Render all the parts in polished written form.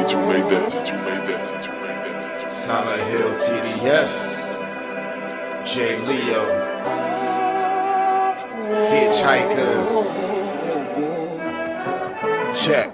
Did you make that? Did you make that? Did you make that? Silent Hill TDS, J. Leo, Hitchhikers. Check.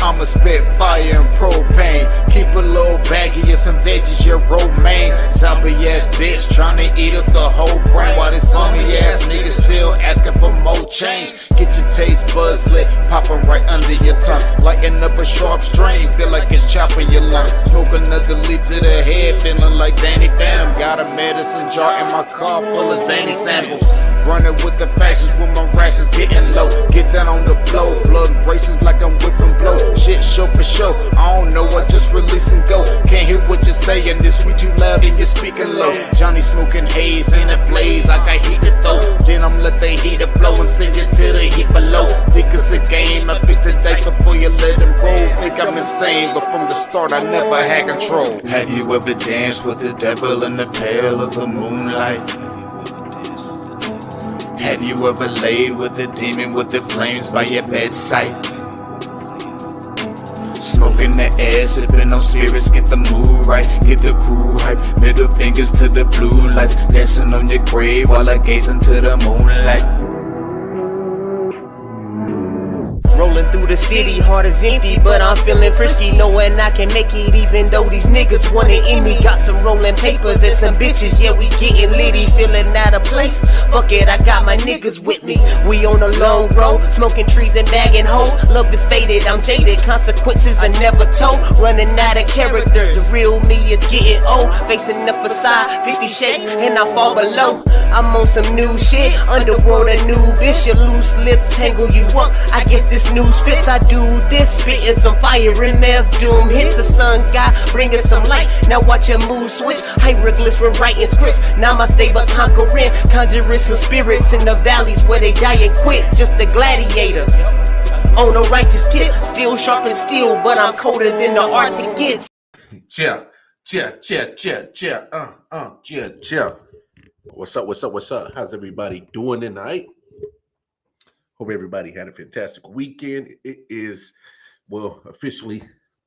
I'ma spit fire and propane. Keep a little baggie of some veggies, your romaine. Soppy ass bitch tryna eat up the whole brain. While this bummy ass nigga still asking for more change. Get your taste buds lit, popping right under your tongue. Lighting up a sharp strain, feel like it's chopping your lungs. Smoke another leaf to the head, feeling like Danny Phantom. Got a medicine jar in my car full of zany samples. Running with the factions when my rations getting low. Get down on the flow, blood races like I'm whipping blow. Shit show for show, I don't know, I just release and go. Can't hear what you're saying, this sweet too loud and you're speaking low. Johnny smoking haze in a blaze, I got heat to throw. Then I'm let the heater flow and send it to the heat below. Think it's a game, I pick the date before you let him roll. Think I'm insane, but from the start I never had control. Have you ever danced with the devil in the pale of the moonlight? Have you ever laid with a demon with the flames by your bedside? Smoking the air, sipping on spirits, get the mood right, get the crew hype. Middle fingers to the blue lights, dancing on your grave while I gaze into the moonlight. Rolling through the city, heart is empty, but I'm feeling frisky, knowing I can make it even though these niggas want it in me. Got some rolling papers and some bitches, yeah, we getting litty, feeling out of place. Fuck it, I got my niggas with me. We on a long road, smoking trees and bagging hoes. Love is faded, I'm jaded, consequences are never told. Running out of character, the real me is getting old. Facing the facade, 50 shades, and I fall below. I'm on some new shit, underworld a new bitch. Your loose lips tangle you up, I guess this news fits. I do this, spitting some fire in meth doom. Hits the sun god, bringing some light. Now watch your mood switch, hieroglyphs when writing scripts. Namaste but conquering, conjuring some spirits in the valleys where they die and quit. Just a gladiator on a righteous tip, still sharp and steel, but I'm colder than the Arctic gets. Chill. What's up? How's everybody doing tonight? Hope everybody had a fantastic weekend. It is, well, officially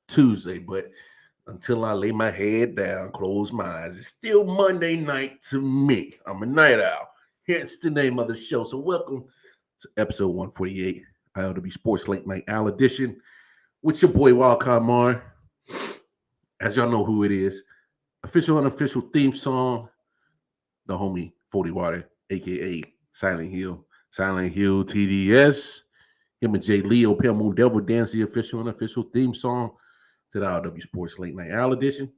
Tuesday, but until I lay my head down, close my eyes, it's still Monday night to me. I'm a night owl. Hence the name of the show. So welcome to episode 148, I.O.W Sports Late Night Owl Edition with your boy Wildcard Mar. As y'all know who it is, official unofficial theme song, the homie 40 Water, aka Silent Hill TDS. Him and J. Leo, Pale Moon Devil dance the official unofficial theme song to the I.O.W Sports Late Night Owl Edition.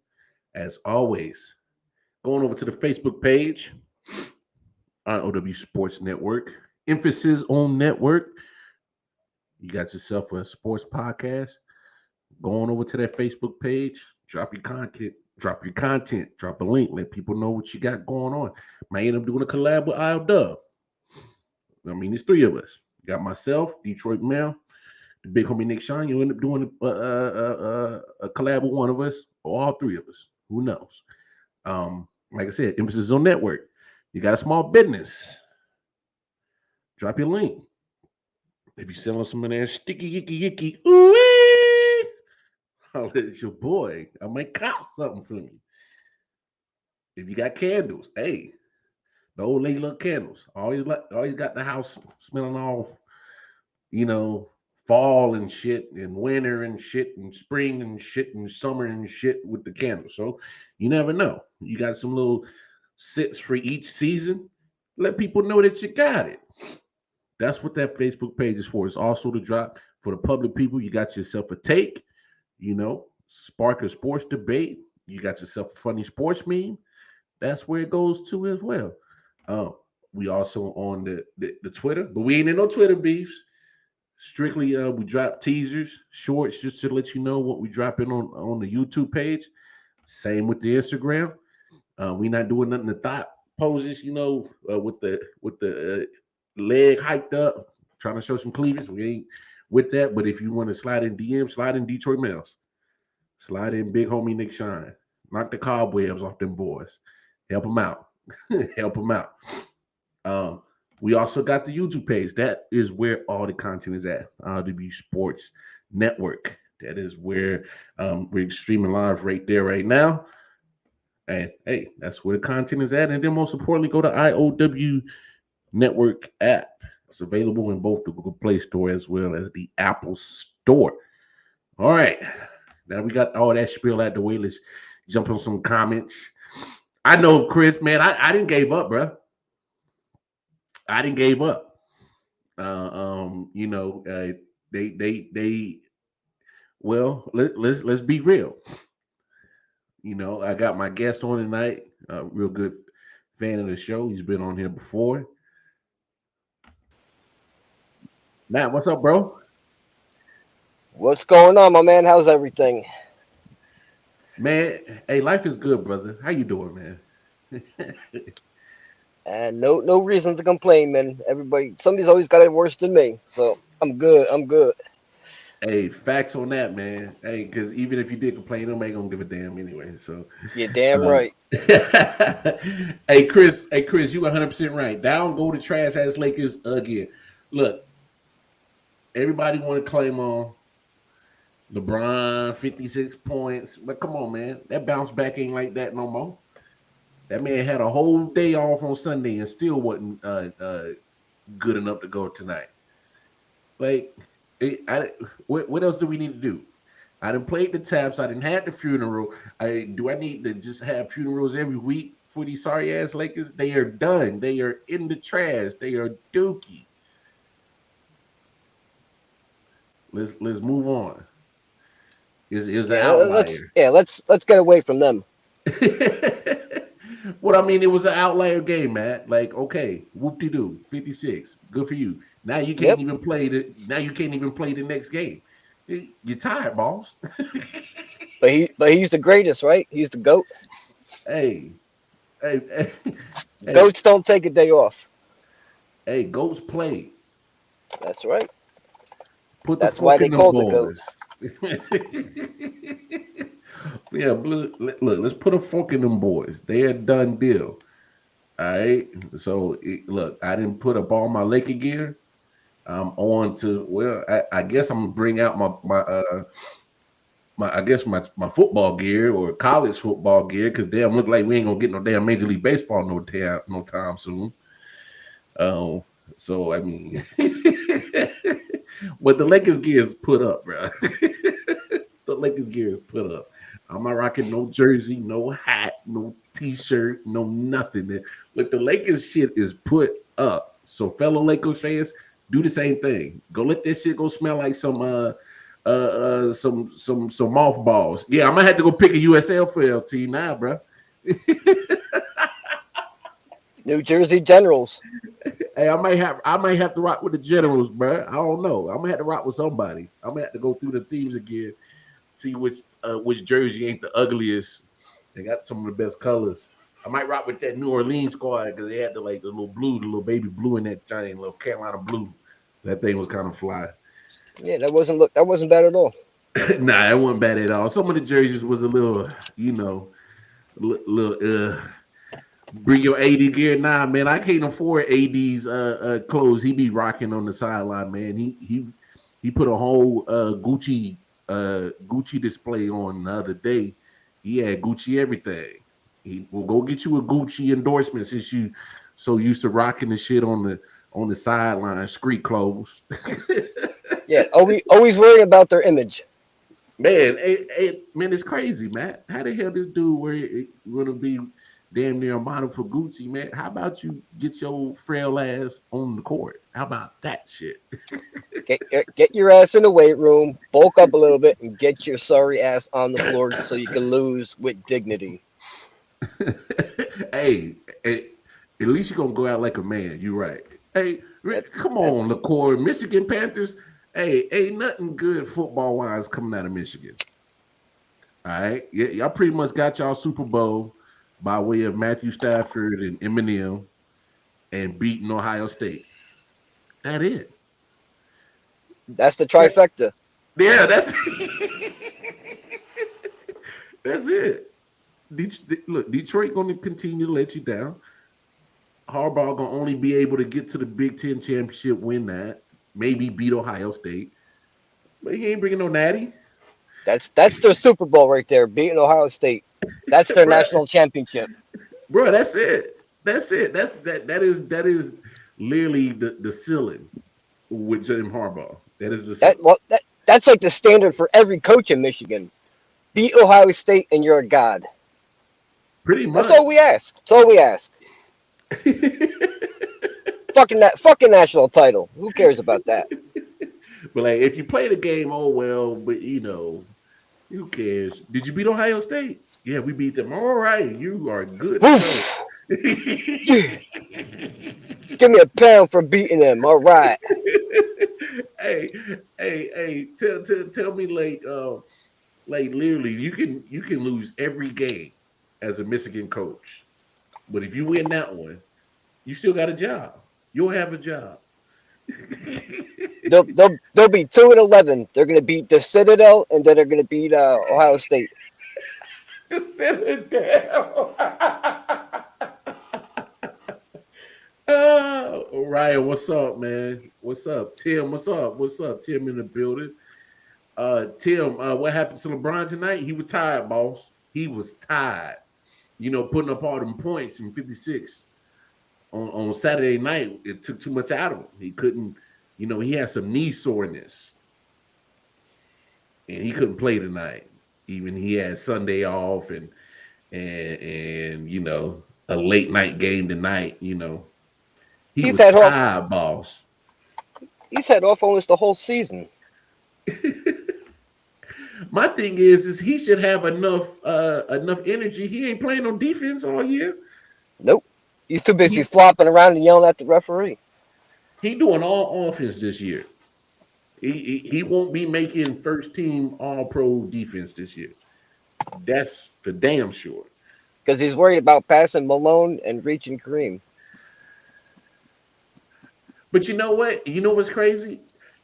As always, going over to the Facebook page, I.O.W Sports Network, emphasis on network. You got yourself a sports podcast. Going over to that Facebook page, drop your content, drop a link, let people know what you got going on. Might end up doing a collab with I.O.W. I mean, there's three of us. Got myself, Detroit Mail, the big homie Nick Sean. You end up doing a collab with one of us, or all three of us. Who knows? Like I said, emphasis on network. You got a small business, drop your link. If you're selling some of that sticky yicky, ooh, holla at your boy. I might cop something from you. If you got candles, hey, the old lady love candles. Always got the house smelling off, fall and shit, and winter and shit, and spring and shit, and summer and shit with the candles. So you never know. You got some little sets for each season. Let people know that you got it. That's what that Facebook page is for. It's also to drop for the public people. You got yourself a take, spark a sports debate. You got yourself a funny sports meme. That's where it goes to as well. We also on the Twitter, but we ain't in no Twitter beefs. Strictly, we drop teasers, shorts, just to let you know what we dropping on the YouTube page. Same with the Instagram. We not doing nothing to thought poses, with the leg hiked up, trying to show some cleavage. We ain't with that. But if you want to slide in DM, slide in Detroit Mails, slide in big homie Nick Shine, knock the cobwebs off them boys, help them out. Help them out. We also got the YouTube page. That is where all the content is at. I.O.W Sports Network. That is where we're streaming live right there, right now. And hey, that's where the content is at. And then most importantly, go to I.O.W Network app. It's available in both the Google Play Store as well as the Apple Store. All right. Now we got all that spiel out the way. Let's jump on some comments. I know, Chris, man, I didn't give up, bro. I didn't give up. You know, they well, let's be real. You know, I got my guest on tonight, a real good fan of the show. He's been on here before. Matt, what's up, bro? What's going on, my man? How's everything? Man, hey, life is good, brother. How you doing, man? And no reason to complain, man. Somebody's always got it worse than me. So I'm good. I'm good. Hey, facts on that, man. Hey, because even if you did complain, nobody gonna give a damn anyway. So, You're damn uh, right. Hey, Chris, you 100% right. Down go to trash ass Lakers again. Look, everybody want to claim on LeBron 56 points, but come on, man, that bounce back ain't like that no more. That man had a whole day off on Sunday and still wasn't good enough to go tonight. Like, what else do we need to do? I done played the taps. I didn't have the funeral. I need to just have funerals every week for these sorry ass Lakers? They are done. They are in the trash. They are dookie. Let's move on. Is an Yeah, let's outlier. yeah let's get away from them. What I mean, it was an outlier game, man. Like, okay, whoop de doo, 56. Good for you. Now you can't Yep. even play the. Now you can't even play the next game. You're tired, boss. But he's the greatest, right? He's the goat. Hey, hey, hey, Goats don't take a day off. hey, goats play. That's right. Put the That's why fork they in them called the boys. goats. Yeah, look, let's put a fork in them boys. They a done deal. All right. So look, I didn't put up all my Laker gear. I'm on to well, I guess I'm gonna bring out my I guess my football gear or college football gear because damn look like we ain't gonna get no damn Major League Baseball no time soon. Um, so I mean, what the Lakers gear is put up, bro. The Lakers gear is put up. I'm not rocking no jersey, no hat, no t-shirt, no nothing. Look, the Lakers shit is put up. So fellow Lakers fans, do the same thing. Go let this shit go smell like some mothballs. Yeah, I'm gonna have to go pick a USFL team now, bro. New Jersey Generals. Hey, I might have to rock with the Generals, bro. I don't know. I'm gonna have to rock with somebody. I'm gonna have to go through the teams again, see which jersey ain't the ugliest. They got some of the best colors. I might rock with that New Orleans squad because they had the little blue, the little baby blue in that giant little Carolina blue. That thing was kind of fly. Yeah, that wasn't bad at all. Nah, it wasn't bad at all. Some of the jerseys was a little, little bring your AD gear. Nah, man, I can't afford AD's clothes. He be rocking on the sideline, man. He put a whole Gucci display on the other day. He had Gucci everything. He will go get you a Gucci endorsement since you so used to rocking the shit on the sideline, street clothes. Yeah, always worrying about their image. Man, man, it's crazy, man. How the hell this dude where he gonna be damn near a model for Gucci, man? How about you get your frail ass on the court? How about that shit? Get your ass in the weight room, bulk up a little bit, and get your sorry ass on the floor so you can lose with dignity. Hey, at least you're gonna go out like a man. You're right. Hey, That, come that, on, LaCour. Michigan Panthers. Hey, ain't nothing good football wise coming out of Michigan. All right, y'all pretty much got y'all Super Bowl by way of Matthew Stafford and Eminem and beating Ohio State. That it. that's the That- trifecta. yeah, that's that's it. Look, Detroit going to continue to let you down. Harbaugh going to only be able to get to the Big Ten championship, win that, maybe beat Ohio State, but he ain't bringing no natty. That's their Super Bowl right there, beating Ohio State. That's their Bro, national championship. bro, that's it. That's it. That is literally the ceiling with Jim Harbaugh. That is the ceiling. That's like the standard for every coach in Michigan. Beat Ohio State and you're a god. Pretty That's much. all we ask. That's all we ask. Fucking national title. Who cares about that? But like, if you play the game, oh well. But who cares? Did you beat Ohio State? Yeah, we beat them. All right, you are good to go. Oof. Give me a pound for beating them. All right. hey, hey, tell me like literally, you can lose every game as a Michigan coach, but if you win that one, you still got a job. You'll have a job. They'll be 2-11. They're gonna beat the Citadel and then they're gonna beat Ohio State. Sit it down. Oh, Ryan, what's up, man? What's up, Tim? What's up? What's up, Tim in the building? Tim, what happened to LeBron tonight? He was tired, boss. He was tired. Putting up all them points in 56 on Saturday night. It took too much out of him. He couldn't. He had some knee soreness, and he couldn't play tonight. Even he had Sunday off, and a late night game tonight. He He's was had off. tired, boss. He's had off almost the whole season. My thing is he should have enough energy. He ain't playing on defense all year. Nope. He's too busy flopping around and yelling at the referee. He doing all offense this year. He won't be making first team all pro defense this year. That's for damn sure. Because he's worried about passing Malone and reaching Kareem. But you know what? You know what's crazy?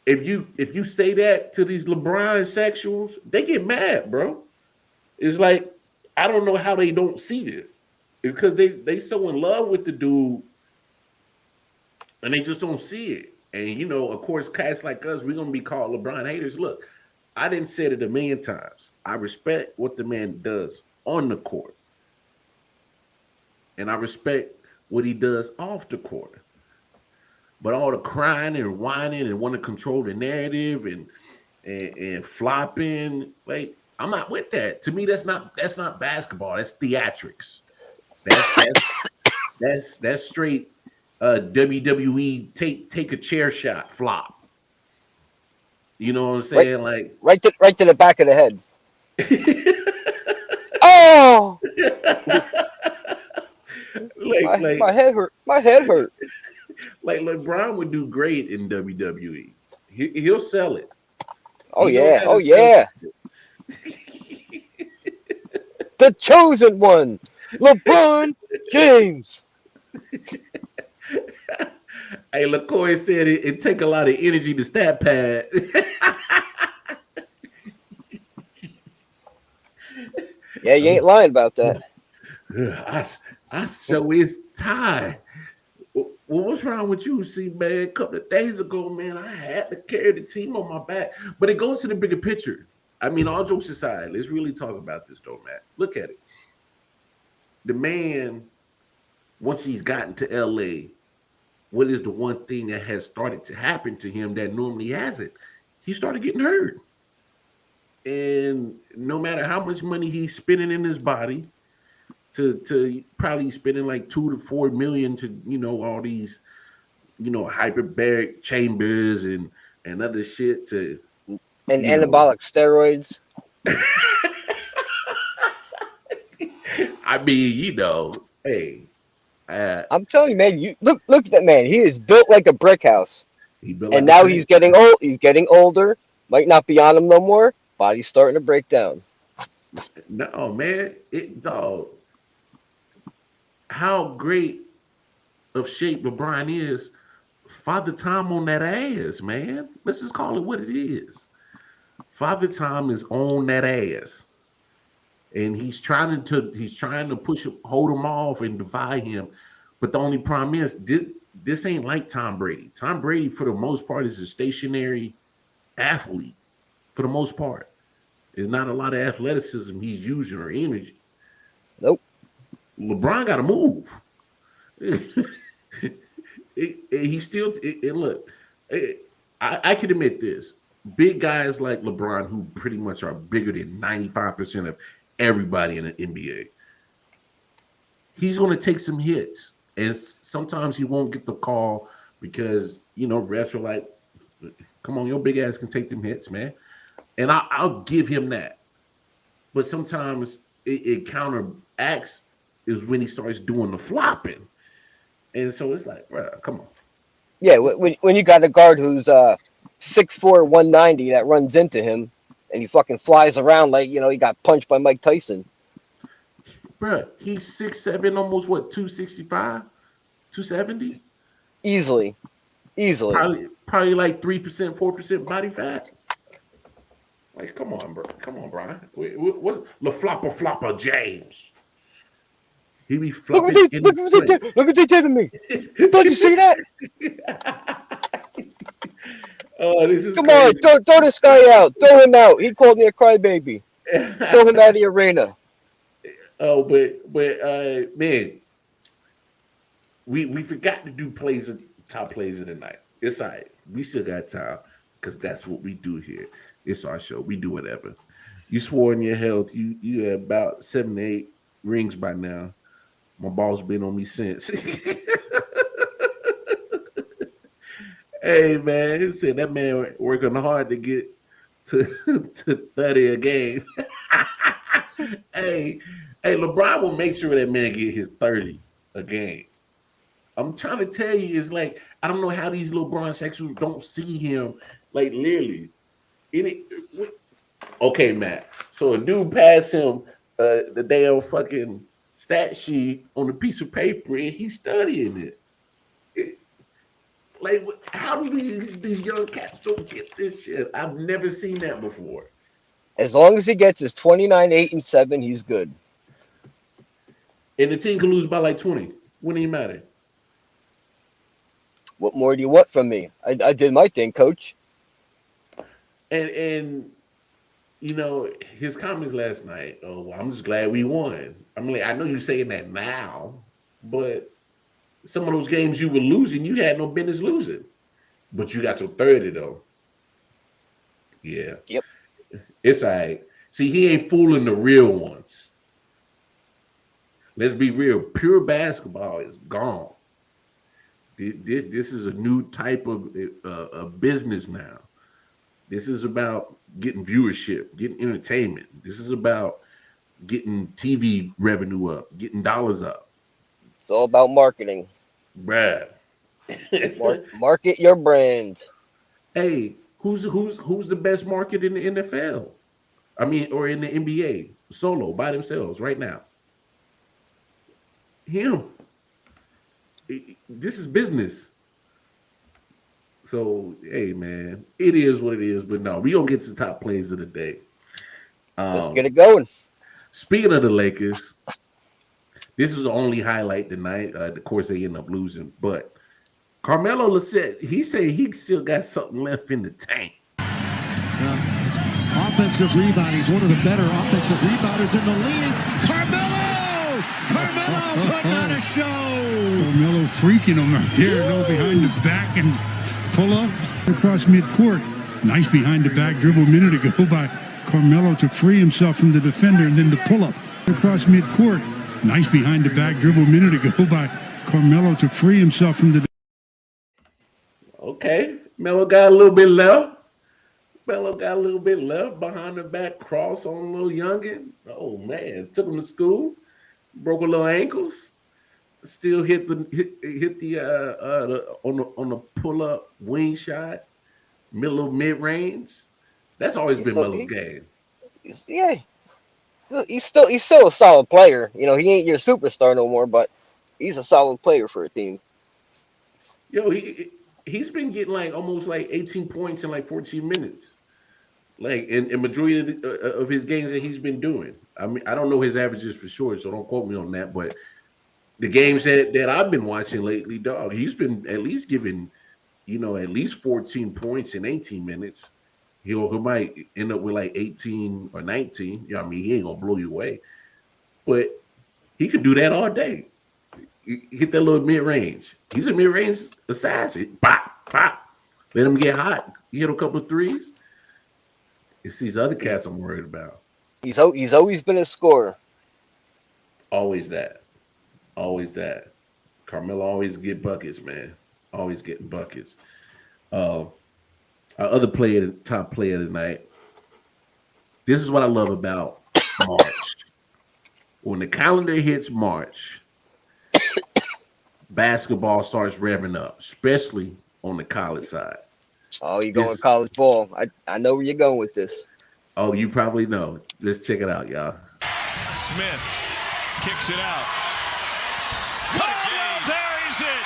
If you say that to these LeBron sexuals, they get mad, bro. It's like, I don't know how they don't see this. It's because they so in love with the dude and they just don't see it. And of course, cats like us, we're gonna be called LeBron haters. Look, I didn't say it a million times. I respect what the man does on the court. And I respect what he does off the court. But all the crying and whining and want to control the narrative and flopping, like, I'm not with that. To me, that's not basketball. That's theatrics. That's straight WWE take a chair shot flop. You know what I'm saying? Right to the back of the head. Oh! My head hurt. My head hurt. Like LeBron would do great in WWE. He'll sell it. Oh yeah. Oh yeah. The chosen one, LeBron James. Hey, LaCoy said it take a lot of energy to stat pad. Yeah, you ain't lying about that. I so is tired. Well, what's wrong with you? See, man, a couple of days ago, man, I had to carry the team on my back. But it goes to the bigger picture. I mean, all jokes aside, let's really talk about this, though, Matt. Look at it. The man, once he's gotten to LA, what is the one thing that has started to happen to him that normally hasn't? He started getting hurt. And no matter how much money he's spending in his body, to probably spending like 2 to 4 million to all these hyperbaric chambers and other shit to and anabolic steroids. I mean, hey, I'm telling you, man. You look at that man. He is built like a brick house. And now he's getting old. He's getting older. Might not be on him no more. Body's starting to break down. No, man, dog. How great of shape LeBron is. Father Time on that ass, man. Let's just call it what it is. Father Time is on that ass. And he's trying to push him, hold him off and divide him. But the only problem is this ain't like Tom Brady. Tom Brady, for the most part, is a stationary athlete, for the most part. There's not a lot of athleticism he's using or energy. Nope. LeBron got to move. He still and look. I can admit this: big guys like LeBron, who pretty much are bigger than 95% of everybody in the NBA, he's going to take some hits, and sometimes he won't get the call because refs are like, "Come on, your big ass can take them hits, man," and I'll give him that. But sometimes it counteracts is when he starts doing the flopping. And so it's like, bro, come on. Yeah, when you got a guard who's 6'4", 190 that runs into him, and he fucking flies around like he got punched by Mike Tyson. Bro, he's 6'7", almost what, 265, 270? Easily. Probably like 3%, 4% body fat. Like, come on, bro. Come on, Brian. What's Flopper James? He be flopping. Look what they did to me. Don't you see that? Oh, this is Come crazy. on, throw this guy out. Throw him out. He called me a crybaby. Throw him out of the arena. Oh, but man, we forgot to do top plays of the night. It's all right. We still got time because that's what we do here. It's our show. We do whatever. You swore in your health. You had about 7 to 8 rings by now. My boss been on me since. Hey man, he said that man working hard to get to 30 a game. hey, LeBron will make sure that man get his 30 a game. I'm trying to tell you, it's like I don't know how these LeBron sexuals don't see him like literally. Okay, Matt. So a dude passed him the damn fucking stat sheet on a piece of paper, and he's studying it. Like, how do these young cats don't get this shit? I've never seen that before. As long as he gets his 29, 8, and 7, he's good. And the team can lose by like 20. Wouldn't even matter. What more do you want from me? I did my thing, coach. And his comments last night, oh, well, I'm just glad we won. I mean, I know you're saying that now, but some of those games you were losing, you had no business losing. But you got your 30, though. Yeah. Yep. It's all right. See, he ain't fooling the real ones. Let's be real. Pure basketball is gone. This is a new type of business now. This is about getting viewership, getting entertainment. This is about getting TV revenue up, getting dollars up. It's all about marketing. Bruh. Market your brand. Hey, who's the best market in the NFL? I mean, or in the NBA, solo by themselves right now. Him. This is business. So, hey, man, it is what it is. But no, we don't get to top plays of the day. Let's get it going. Speaking of the Lakers, this was the only highlight tonight. Of course, they end up losing. But Carmelo Lissette, he said he still got something left in the tank. Offensive rebound. He's one of the better offensive rebounders in the league. Carmelo putting on a show. Carmelo freaking him right there. No, behind the back and pull up across midcourt. Nice behind the back dribble a minute ago by Carmelo to free himself from the defender, and then the pull up across midcourt. Nice behind the back dribble a minute ago by Carmelo to free himself from the. Okay, Melo got a little bit left. Melo got a little bit left behind the back cross on a little youngin. Oh man, took him to school, broke a little ankles. Still hit the on the pull up wing shot, middle of mid range. That's always been Melo's game. Yeah, he's still a solid player. He ain't your superstar no more, but he's a solid player for a team. Yo, he's been getting like almost like 18 points in like 14 minutes. Like in majority of his games that he's been doing. I mean, I don't know his averages for sure, so don't quote me on that. But the games that I've been watching lately, dog, he's been at least giving, at least 14 points in 18 minutes. He might end up with like 18 or 19. You know what I mean? He ain't gonna blow you away, but he can do that all day. Hit that little mid range. He's a mid range assassin. Pop, pop. Let him get hot. He hit a couple of threes. It's these other cats I'm worried about. He's always been a scorer. Always that. Always that. Carmelo always get buckets, man. Always getting buckets. Our other player, top player tonight. This is what I love about March. When the calendar hits March, basketball starts revving up, especially on the college side. Oh, you going college ball? I know where you're going with this. Oh, you probably know. Let's check it out, y'all. Smith kicks it out. Caldwell buries it.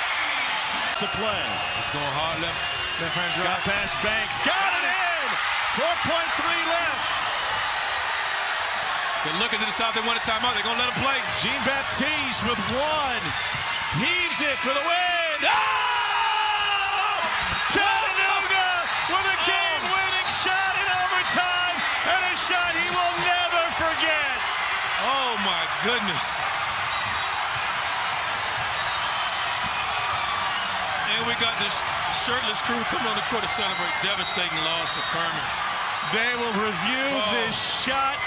It's a play. It's going hard left hand drive. Got past Banks. Got it in. 4.3 left. They're looking to decide they want a timeout. They're going to let him play. Jean-Baptiste with one. Heaves it for the win. Oh! Chattanooga with a game-winning shot in overtime. And a shot he will never forget. Oh, my goodness. And we got this shirtless crew coming on the court to celebrate devastating loss for Furman. They will review this shot.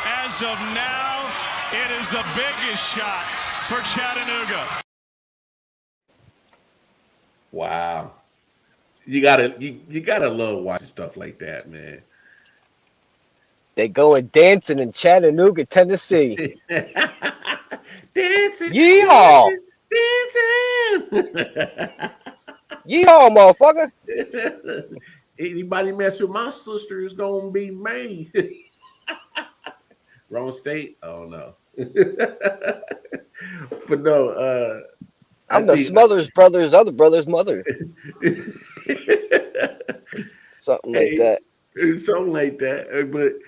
As of now, it is the biggest shot for Chattanooga. Wow. You gotta love watching stuff like that, man. They going dancing in Chattanooga, Tennessee. Dancing. Yeehaw! Dancing. Yeehaw, motherfucker! Anybody mess with my sister is gonna be me. Wrong state? Oh no. But no, I'm the Smothers Brothers' other brother's mother. Something like that. Something like that.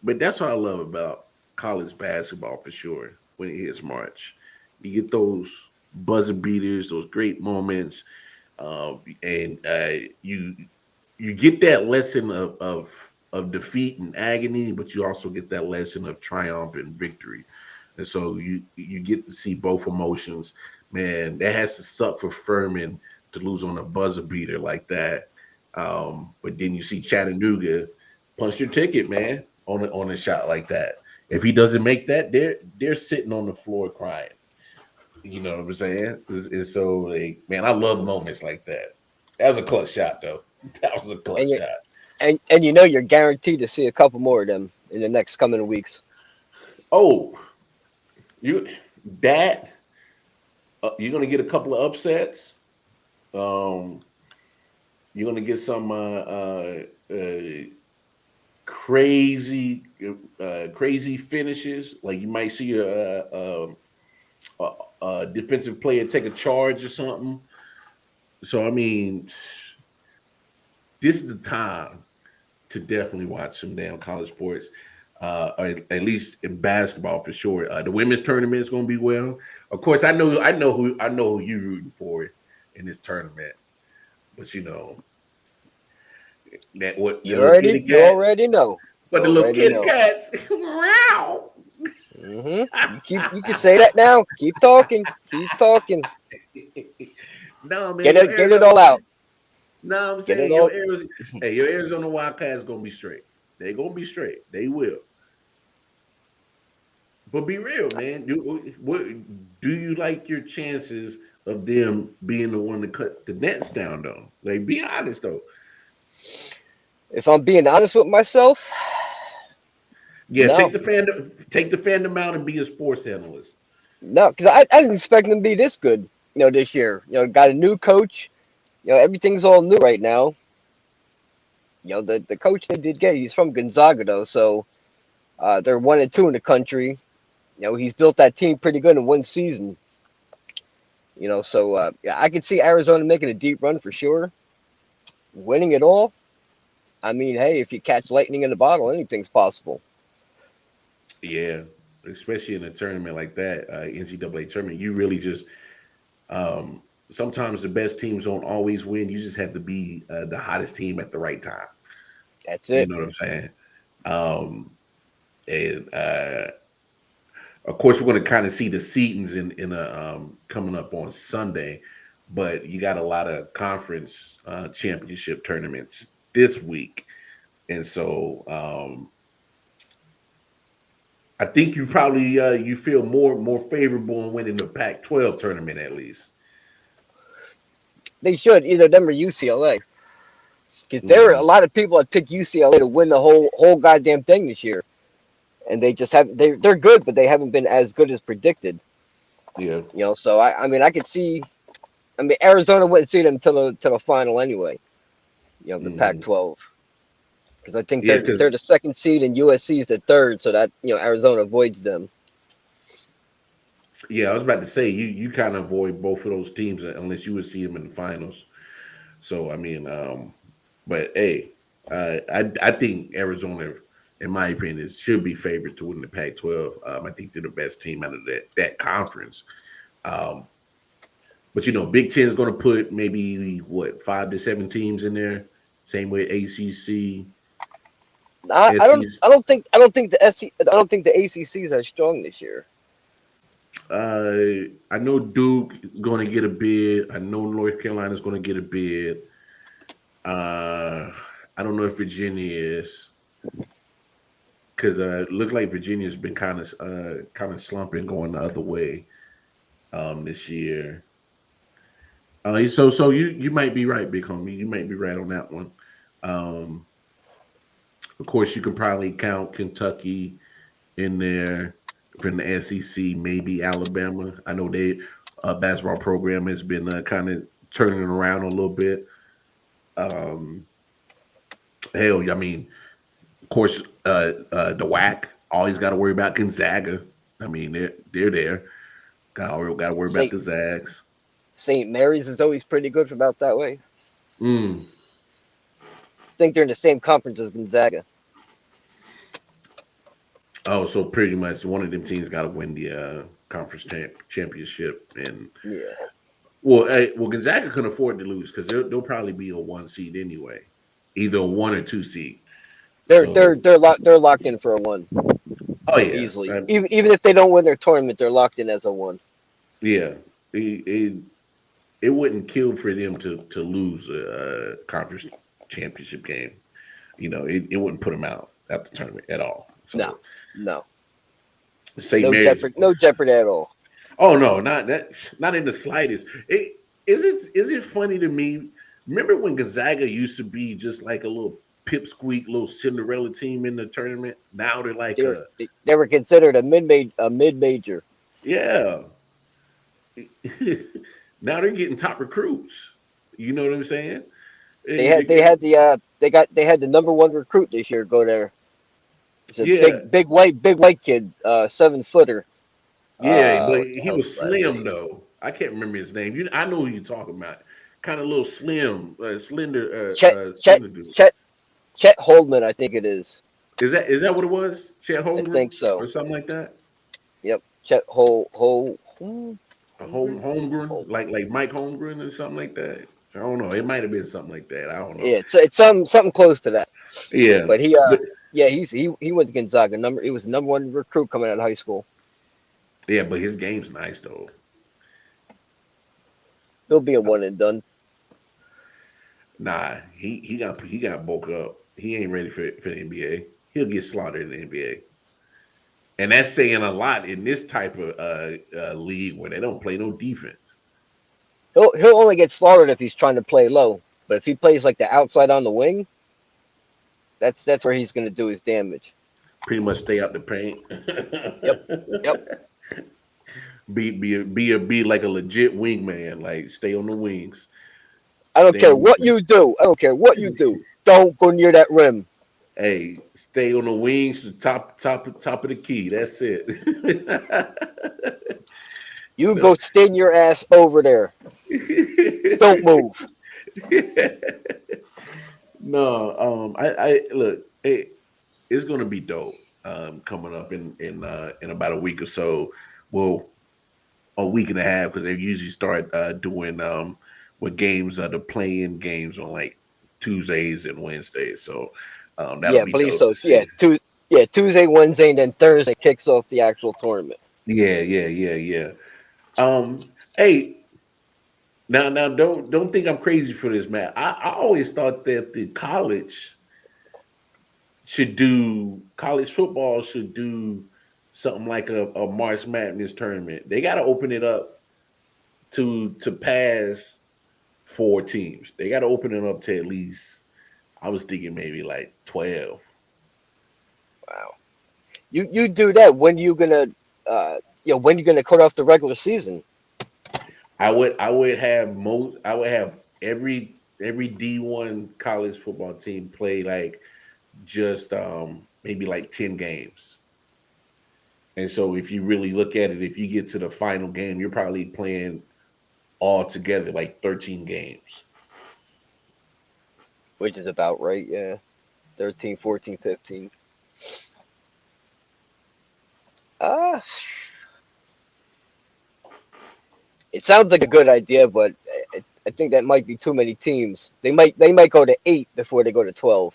But that's what I love about college basketball for sure. When it hits March, you get those buzzer beaters, those great moments, and you get that lesson of defeat and agony, but you also get that lesson of triumph and victory. And so you get to see both emotions. Man, that has to suck for Furman to lose on a buzzer beater like that. But then you see Chattanooga punch your ticket, man, on a shot like that. If he doesn't make that, they're sitting on the floor crying. You know what I'm saying? It's so like, man, I love moments like that. That was a clutch shot, though. That was a clutch shot. And you know you're guaranteed to see a couple more of them in the next coming weeks. Oh, you're gonna get a couple of upsets. You're gonna get some crazy finishes. Like you might see a defensive player take a charge or something. So I mean, this is the time to definitely watch some damn college sports, or at least in basketball for sure. The women's tournament is going to be well. Of course, I know who you're rooting for in this tournament, but you know that what you already know. But the little kitty cats, wow. Mm-hmm. You can say that now. Keep talking. No man, get it all out. No, I'm saying your Arizona Wildcats gonna be straight. They're gonna be straight. They will. But be real, man. Do you like your chances of them being the one to cut the nets down, though? Like, be honest, though. If I'm being honest with myself, yeah, no. take the fandom out and be a sports analyst. No, because I didn't expect them to be this good. This year. Got a new coach. Everything's all new right now. The coach they did get, he's from Gonzaga though, so they're 1-2 in the country. He's built that team pretty good in one season. So I could see Arizona making a deep run for sure. Winning it all. I mean, hey, if you catch lightning in a bottle, anything's possible. Yeah, especially in a tournament like that, NCAA tournament, you really just sometimes the best teams don't always win. You just have to be the hottest team at the right time. That's You it. know what I'm saying? And of course, we're going to kind of see the seedings in a coming up on Sunday, but you got a lot of conference championship tournaments this week, and so I think you probably you feel more favorable in winning the Pac-12 tournament at least. They should either them or UCLA, because there are a Hmm. lot of people that pick UCLA to win the whole goddamn thing this year, and they just have they're good, but they haven't been as good as predicted. Yeah. So I mean I could see. I mean Arizona wouldn't see them till the final anyway. The Hmm. Pac-12, because I think Yeah, they're because the second seed and USC is the third, so that Arizona avoids them. yeah, I was about to say you kind of avoid both of those teams unless you would see them in the finals. So I mean, but hey, I think Arizona, in my opinion, should be favored to win the Pac-12. I think they're the best team out of that conference. Um, but Big Ten is going to put maybe what 5 to 7 teams in there. Same way ACC, I, I don't SEC. I don't think I don't think the SC, I don't think the ACC is as strong this year. I know Duke is going to get a bid. I know North Carolina is going to get a bid. Uh, I don't know if Virginia is. Because it looks like Virginia's been kind of slumping, going the other way this year. So you might be right, big homie. You might be right on that one. Um, of course, you can probably count Kentucky in there from the SEC, maybe Alabama. I know they basketball program has been kind of turning around a little bit. Um, hell, I mean, of course, the WAC always got to worry about Gonzaga. I mean, they're there. Got to worry about Saint the Zags. Saint Mary's is always pretty good for about that way. Mm. I think they're in the same conference as Gonzaga. Oh, so pretty much one of them teams got to win the conference championship, and Yeah, well, Gonzaga can afford to lose because they'll probably be a 1 seed anyway, either a 1 or 2 seed. So, they're locked in for a one oh yeah, easily. Even if they don't win their tournament, they're locked in as a one. yeah, it wouldn't kill for them to lose a conference championship game. It wouldn't put them out at the tournament at all. No, So no, St. Mary's. No jeopardy at all. Oh no, not in the slightest. Is it funny to me? Remember when Gonzaga used to be just like a little pipsqueak, little Cinderella team in the tournament? Now they're like They were considered a mid major. yeah. Now they're getting top recruits. You know what I'm saying? They had the number one recruit this year go there. It's a Yeah, big white kid, 7-footer. yeah, but What the he hell's was his last slim name? though. I can't remember his name. I know who you're talking about. Kind of little slim, Chet Chet slender dude. Chet Chet Holdman, I think it is. Is that what it was? Chet I Holmgren think so. or something like that? Yep, Chet A Holmgren. Holmgren, Hold. like Mike Holmgren or something like that. I don't know. It might have been something like that. I don't know. Yeah, it's something close to that. Yeah, But but yeah, he went to Gonzaga. He was the number one recruit coming out of high school. yeah, but his game's nice though. He'll be a one and done. Nah, he got bulk up. He ain't ready for the NBA. He'll get slaughtered in the NBA, and that's saying a lot in this type of league where they don't play no defense. He'll only get slaughtered if he's trying to play low. But if he plays like the outside on the wing, that's where he's going to do his damage. Pretty much stay out the paint. Yep, yep. Be like a legit wingman. Like stay on the wings. I don't Stay care on what you do. I don't care what you do. Don't go near that rim. Hey, stay on the wings, the top of the key. That's it. You go stand your ass over there. Don't move. No, I look. It's gonna be dope. Coming up in about a week or so. Well, a week and a half because they usually start doing with games the playing games on like Tuesdays and Wednesdays. So That'll Yeah, I be believe dope so. to see. Tuesday, Wednesday, and then Thursday kicks off the actual tournament. Yeah. Hey, now, don't think I'm crazy for this, man. I always thought that the college football should do something like a March Madness tournament. They got to open it up to pass 4 teams. They got to open it up to at least. I was thinking maybe like 12. Wow. You do that when you gonna when you gonna cut off the regular season? I would have most. I would have every D1 college football team play like just maybe like 10 games. And so if you really look at it, if you get to the final game, you're probably playing all together like 13 games. Which is about right, yeah. 13, 14, 15. Uh it sounds like a good idea, but I think that might be too many teams. They might go to 8 before they go to 12.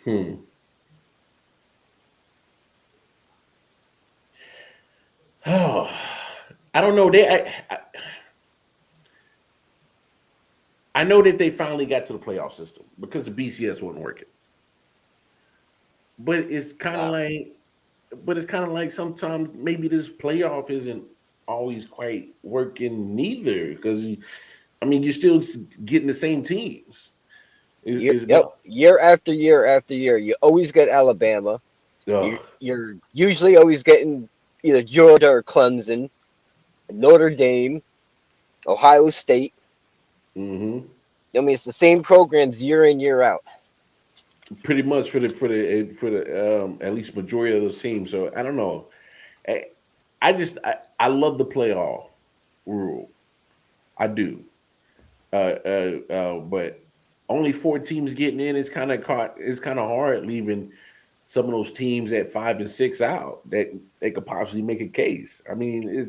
Hmm. Oh, I don't know. I know that they finally got to the playoff system because the BCS wasn't working. But it's kind of Wow. like, sometimes maybe this playoff isn't always quite working neither because I mean you're still getting the same teams. Is Yep. not. Year after year after year, you always get Alabama. Ugh. You're usually always getting either Georgia or Clemson, Notre Dame, Ohio State. Hmm. I mean, it's the same programs year in year out. Pretty much for the at least majority of those teams. So I don't know. I, I love the playoff rule. I do. But only 4 teams getting in is kind of caught. It's kind of hard leaving some of those teams at 5 and 6 out that they could possibly make a case. I mean,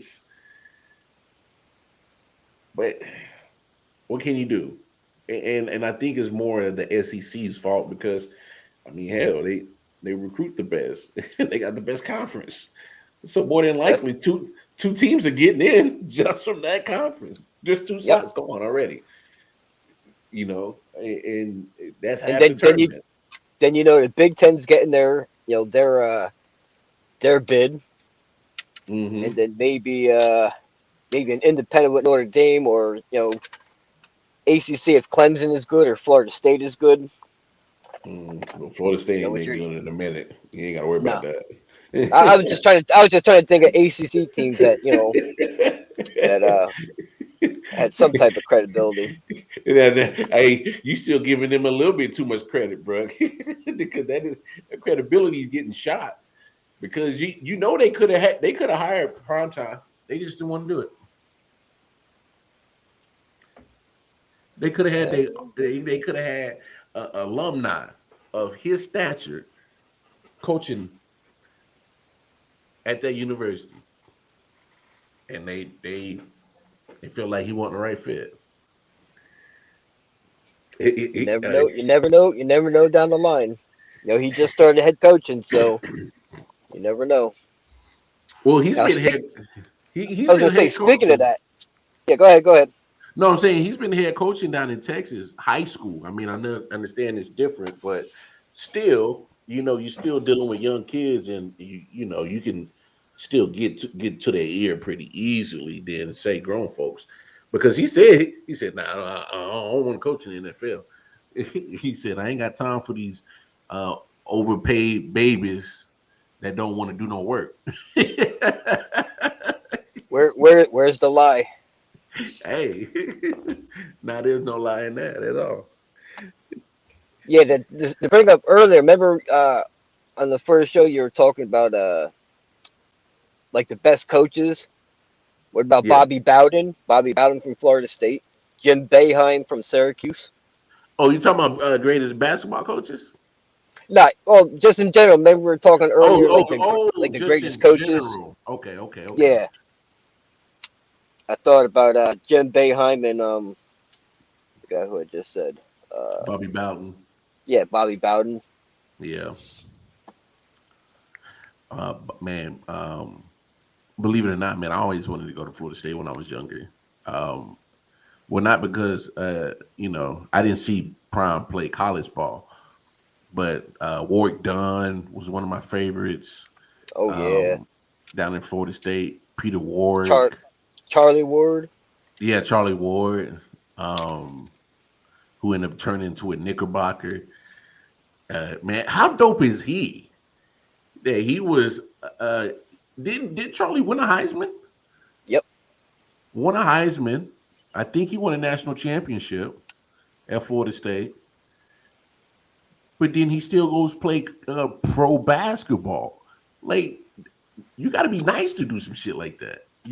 but what can you do? And I think it's more of the SEC's fault because I mean, hell, they recruit the best. They got the best conference. So more than That's likely, two teams are getting in just from that conference. Just two Yep. slots gone already. And that's And half the tournament. then the Big Ten's getting their bid, and Hmm. then maybe an independent with Notre Dame, or ACC if Clemson is good or Florida State is good. Well, Florida State ain't What been you're good in a minute. You ain't got to worry about No. I was just trying to think of ACC teams that that had some type of credibility. Hey, you still giving them a little bit too much credit, bro. Because that credibility is getting shot. Because they could have hired primetime. They just didn't want to do it. They could have had Uh, they could have had alumni of his stature coaching at that university, and they feel like he wasn't the right fit. you never know. You never know. You never know down the line. He just started head coaching, so you never know. Well, he's Now, been head. He's I was been gonna say, head speaking of coaching. that, yeah, go ahead, go ahead. No, I'm saying he's been head coaching down in Texas high school. I mean, understand it's different, but still, you're still dealing with young kids, and you can still get to their ear pretty easily. Then say grown folks, because he said, "Nah, I don't want to coach in the NFL." He said, "I ain't got time for these uh, overpaid babies that don't want to do no work." Where's the lie? Hey, now there's no lie in that at all. Yeah, to bring up earlier. Remember, on the first show you were talking about like the best coaches. What about Yeah. Bobby Bowden? Bobby Bowden from Florida State. Jim Boeheim from Syracuse. Oh, you talking about greatest basketball coaches? Not well, just in general. Remember we were talking earlier, like the Just greatest in coaches. general. Okay. Yeah, I thought about Jim Boeheim and the guy who I just said. Uh, Bobby Bowden. Yeah, Bobby Bowden. Yeah. Man, believe it or not, man, I always wanted to go to Florida State when I was younger. Um, well, not because I didn't see Prime play college ball, but Warwick Dunn was one of my favorites. Oh yeah, Um, down in Florida State, Peter Char- Warwick, Charlie Ward. yeah, Charlie Ward, who ended up turning into a Knickerbocker. Man, how dope is he? That he was. Did Charlie win a Heisman? Yep. Won a Heisman. I think he won a national championship at Florida State. But then he still goes play pro basketball. Like, you got to be nice to do some shit like that. I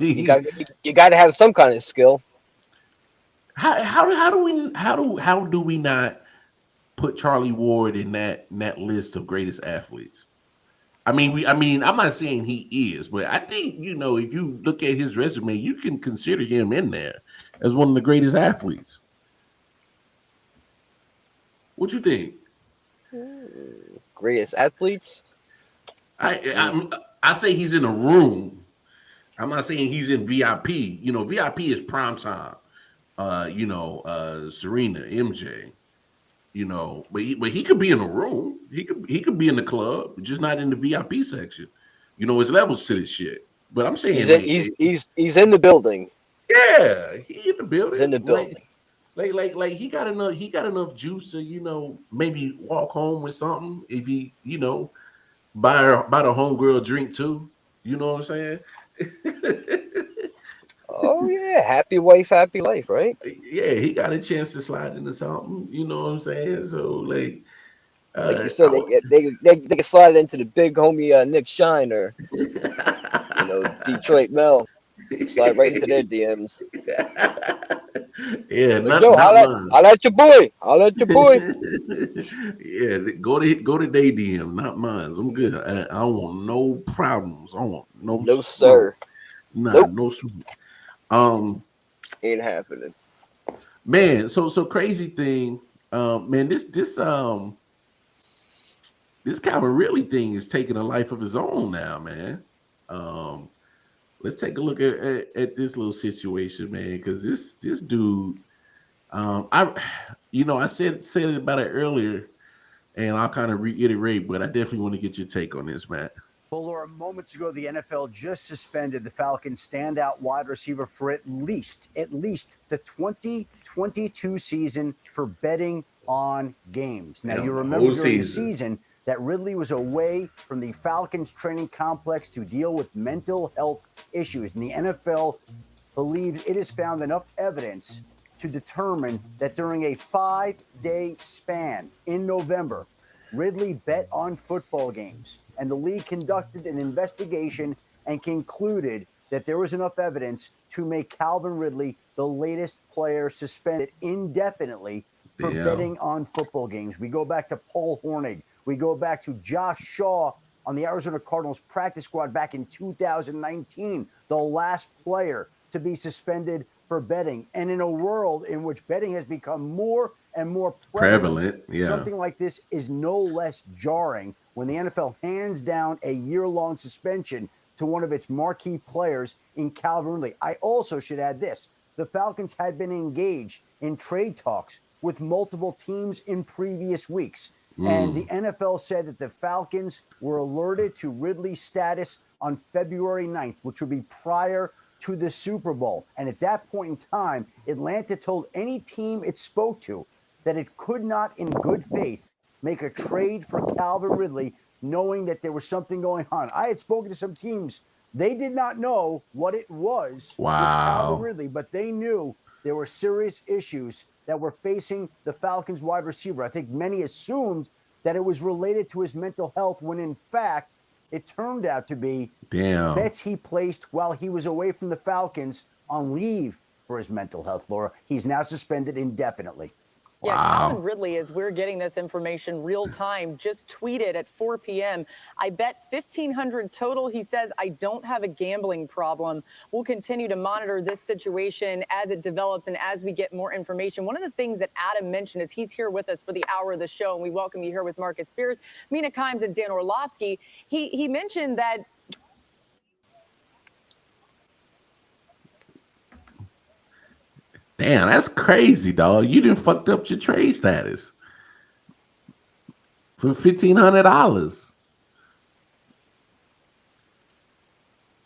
You mean, got you got to have some kind of skill. how do we not put Charlie Ward in that list of greatest athletes? I mean, I'm not saying he is, but I think if you look at his resume, you can consider him in there as one of the greatest athletes. What you think? Greatest athletes. I say he's in a room. I'm not saying he's in VIP. VIP is prime time. Serena, MJ. But he could be in a room. He could be in the club, just not in the VIP section. It's levels to this shit. But I'm saying, He's in the building. yeah, he in the building. He's in the building. Like he got enough juice to maybe walk home with something if he buy the homegirl drink too. You know what I'm saying? Oh yeah, happy wife, happy life, right? Yeah, he got a chance to slide into something. You know what I'm saying? So like, Like you said, they can slide into the big homie Nick Shine or Detroit Mel. Slide right into their DMs. Yeah, Like, not yo, mine. I'll let your boy. I'll let your boy. Yeah, go to their DM, not mine. I'm good. I don't want no problems. I don't want no No smoke. sir. Nah, Nope. no smoke. Ain't happening. Man, so crazy thing. Man, this Calvin Ridley thing is taking a life of his own now, man. Let's take a look at this little situation, man, because this dude, I said about it earlier, and I'll kind of reiterate, but I definitely want to get your take on this, Matt. Well, Laura, moments ago, the NFL just suspended the Falcons' standout wide receiver for at least the 2022 season for betting on games. Now, you remember during the season that Ridley was away from the Falcons training complex to deal with mental health issues. And the NFL believes it has found enough evidence to determine that during a 5-day span in November, Ridley bet on football games. And the league conducted an investigation and concluded that there was enough evidence to make Calvin Ridley the latest player suspended indefinitely for betting on football games. We go back to Paul Hornig. We go back to Josh Shaw on the Arizona Cardinals practice squad back in 2019, the last player to be suspended for betting. And in a world in which betting has become more and more prevalent, something like this is no less jarring when the NFL hands down a year-long suspension to one of its marquee players in Calvin Ridley. I also should add this. The Falcons had been engaged in trade talks with multiple teams in previous weeks. And the NFL said that the Falcons were alerted to Ridley's status on February 9th, which would be prior to the Super Bowl. And at that point in time, Atlanta told any team it spoke to that it could not, in good faith, make a trade for Calvin Ridley, knowing that there was something going on. I had spoken to some teams. They did not know what it was with Calvin Ridley, but they knew there were serious issues that were facing the Falcons wide receiver. I think many assumed that it was related to his mental health when, in fact, it turned out to be bets he placed while he was away from the Falcons on leave for his mental health, Laura. He's now suspended indefinitely. Yeah, Wow. Calvin Ridley, as we're getting this information real time, just tweeted at 4 p.m. I bet 1,500 total. He says, I don't have a gambling problem. We'll continue to monitor this situation as it develops and as we get more information. One of the things that Adam mentioned is he's here with us for the hour of the show, and we welcome you here with Marcus Spears, Mina Kimes, and Dan Orlovsky. He mentioned that. Damn, that's crazy, dog. You done fucked up your trade status for $1,500.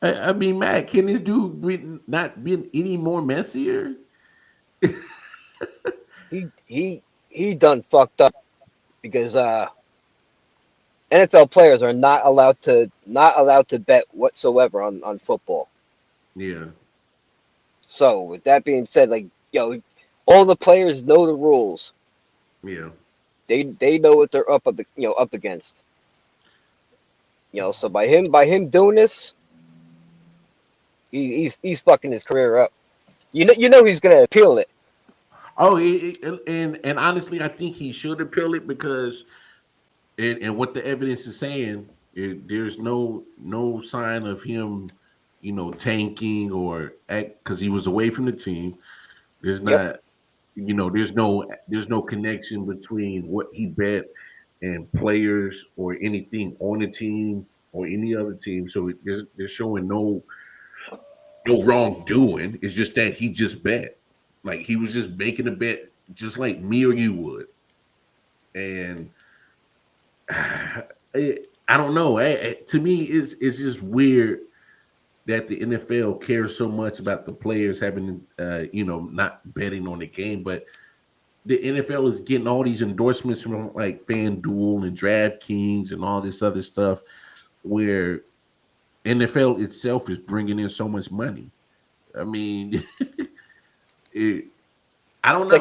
I mean, Matt, can this dude not be any more messier? He done fucked up because NFL players are not allowed to bet whatsoever on football. Yeah. So with that being said, like all the players know the rules. Yeah. They know what they're up against. So by him doing this, he's fucking his career up. You know he's gonna appeal it. Oh, and honestly, I think he should appeal it because, and what the evidence is saying, there's no sign of him, tanking or because he was away from the team. There's not, there's no connection between what he bet and players or anything on the team or any other team. So they're showing no wrongdoing. It's just that he just bet. Like he was just making a bet just like me or you would. And I don't know. To me, it's just weird that the NFL cares so much about the players having, not betting on the game. But the NFL is getting all these endorsements from like FanDuel and DraftKings and all this other stuff where NFL itself is bringing in so much money. I mean, I don't know.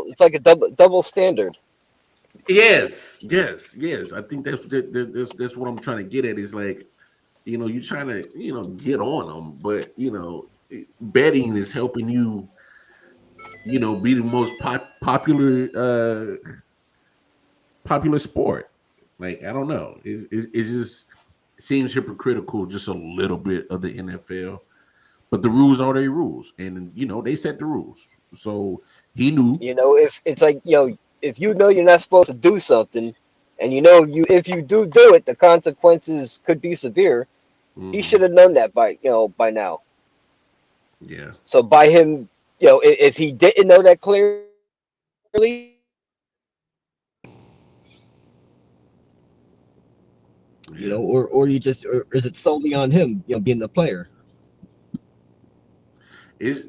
It's like a double standard. Yes. I think that's what I'm trying to get at. Is like, you're trying to get on them, but betting is helping you, be the most popular sport. Like I don't know, it just seems hypocritical just a little bit of the NFL, but the rules are their rules, and they set the rules, so he knew. If it's like if you know you're not supposed to do something, and if you do it, the consequences could be severe. He should have known that by now. Yeah. So by him, if he didn't know that clearly, or is it solely on him, being the player? Is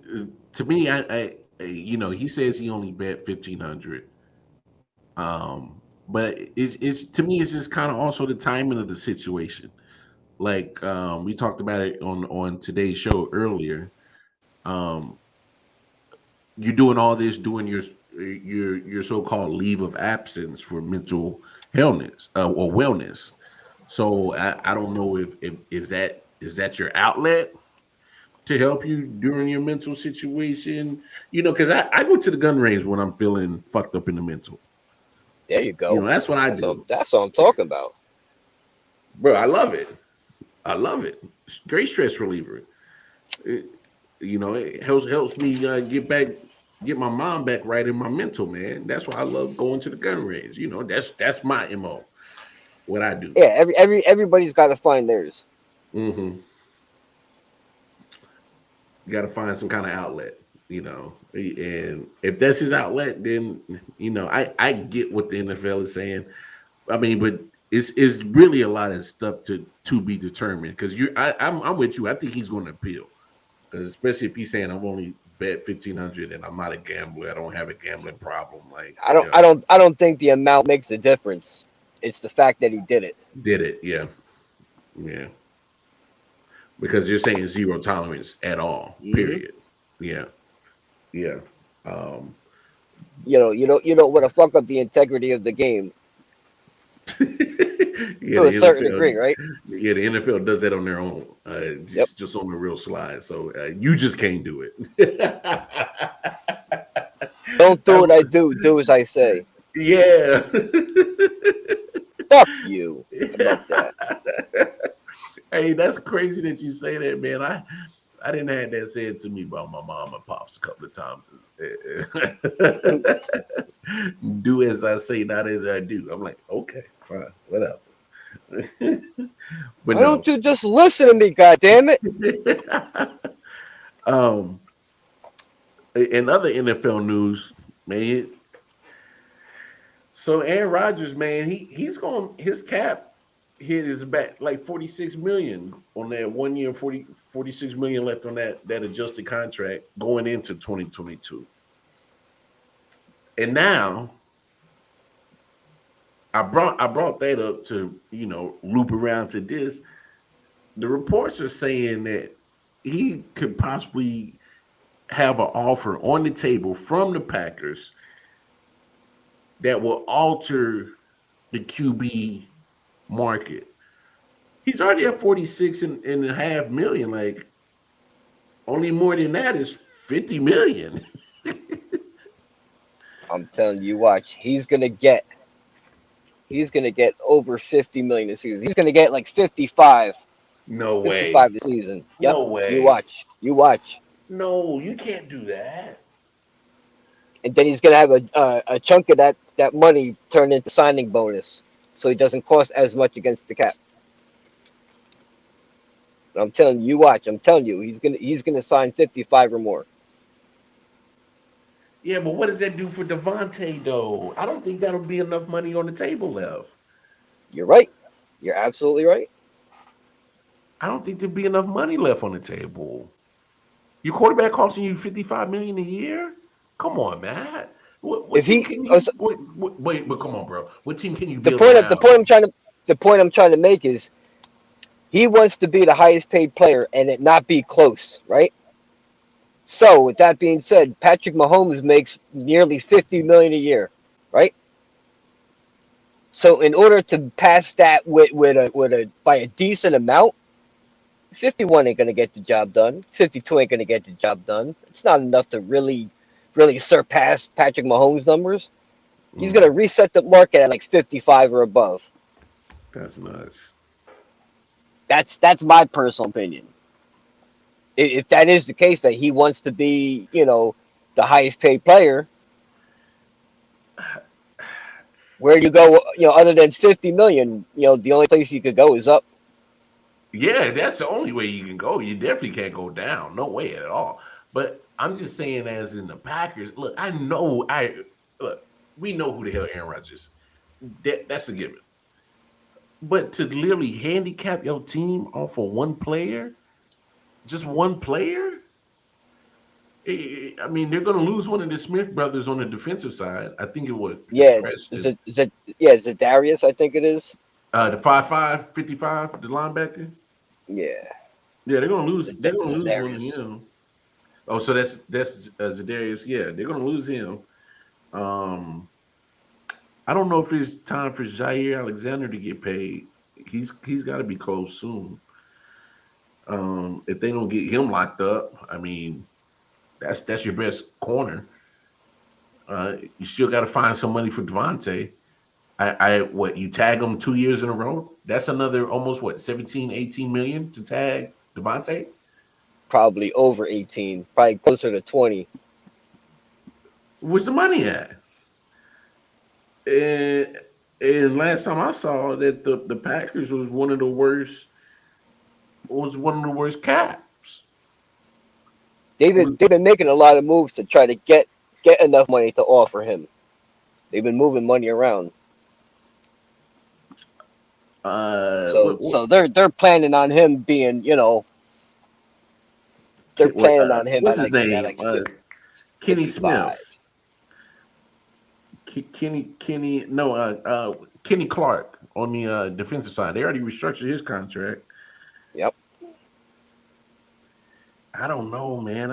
to me, I he says he only bet 1,500. But it's to me, it's just kind of also the timing of the situation. Like we talked about it on today's show earlier. You're doing all this, doing your so-called leave of absence for mental illness or wellness. So I don't know if is that your outlet to help you during your mental situation? Because I go to the gun range when I'm feeling fucked up in the mental. There you go. That's what I do. That's what I'm talking about. Bro, I love it. Great stress reliever. It helps me get my mind back right in my mental, man. That's why I love going to the gun range. That's my MO. What I do. Yeah, everybody's got to find theirs. Mm-hmm. You got to find some kind of outlet, and if that's his outlet, then I get what the NFL is saying. I mean, but it's really a lot of stuff to be determined because I'm with you. I think he's going to appeal because especially if he's saying I'm only bet 1,500 and I'm not a gambler. I don't have a gambling problem. Like I don't think the amount makes a difference. It's the fact that he did it. Yeah. Because you're saying zero tolerance at all. Period. Yeah. You don't want to fuck up the integrity of the game. To a certain degree, right? Yeah, the NFL does that on their own, just on the real slide. So you just can't do it. Don't do what I do. Do as I say. Yeah. Fuck you. How about that? Hey, that's crazy that you say that, man. I didn't have that said to me by my mom and pops a couple of times. Do as I say, not as I do. I'm like, okay, fine, whatever. But Why no. don't you just listen to me, goddammit? In other NFL news, man. So Aaron Rodgers, man, he's going his cap hit is back like 46 million on that 1 year, 46 million left on that adjusted contract going into 2022. And now I brought that up to, loop around to this. The reports are saying that he could possibly have an offer on the table from the Packers that will alter the QB market. He's already at 46 and a half million. Like, only more than that is 50 million. I'm telling you, watch. He's gonna get over 50 million a season. He's gonna get like 55. No way. 55 a season. Yep. No way. You watch. You watch. No, you can't do that. And then he's gonna have a chunk of that money turned into signing bonus, so he doesn't cost as much against the cap. But I'm telling you, watch. I'm telling you, he's gonna sign 55 or more. Yeah, but what does that do for Devontae though? I don't think that'll be enough money on the table left. You're right. You're absolutely right. I don't think there'd be enough money left on the table. Your quarterback costing you 55 million a year? Come on, man. What team can you wait, but come on, bro. What team can you build around? The point I'm trying to make is he wants to be the highest paid player and it not be close, right? So with that being said, Patrick Mahomes makes nearly 50 million a year, right? So in order to pass that by a decent amount, 51 ain't gonna get the job done. 52 ain't gonna get the job done. It's not enough to really surpass Patrick Mahomes' numbers. He's gonna reset the market at like 55 or above. That's nuts. That's my personal opinion. If that is the case, that he wants to be, the highest paid player, where do you go? Other than 50 million, the only place you could go is up. Yeah, that's the only way you can go. You definitely can't go down. No way at all. But I'm just saying, as in the Packers, look, we know who the hell Aaron Rodgers is. That's a given. But to literally handicap your team off of one player, just one player, I mean, they're going to lose one of the Smith brothers on the defensive side. I think it was. Yeah, Zadarius, I think it is. The 5'5", 55, the linebacker. Yeah. Yeah, they're going to lose. They're going to lose one of him. Oh, so that's Zadarius. Yeah, they're going to lose him. I don't know if it's time for Jair Alexander to get paid. He's got to be close soon. If they don't get him locked up, I mean, that's your best corner. You still got to find some money for Devontae. You tag him 2 years in a row? That's another almost 17, 18 million to tag Devontae? Probably over 18, probably closer to 20. Where's the money at? And last time I saw that the Packers was one of the worst caps. They've been making a lot of moves to try to get enough money to offer him. They've been moving money around. So they're planning on him being, they're planning on him. What's his name? Kenny Smith. Kenny Clark on the defensive side. They already restructured his contract. Yep. I don't know, man.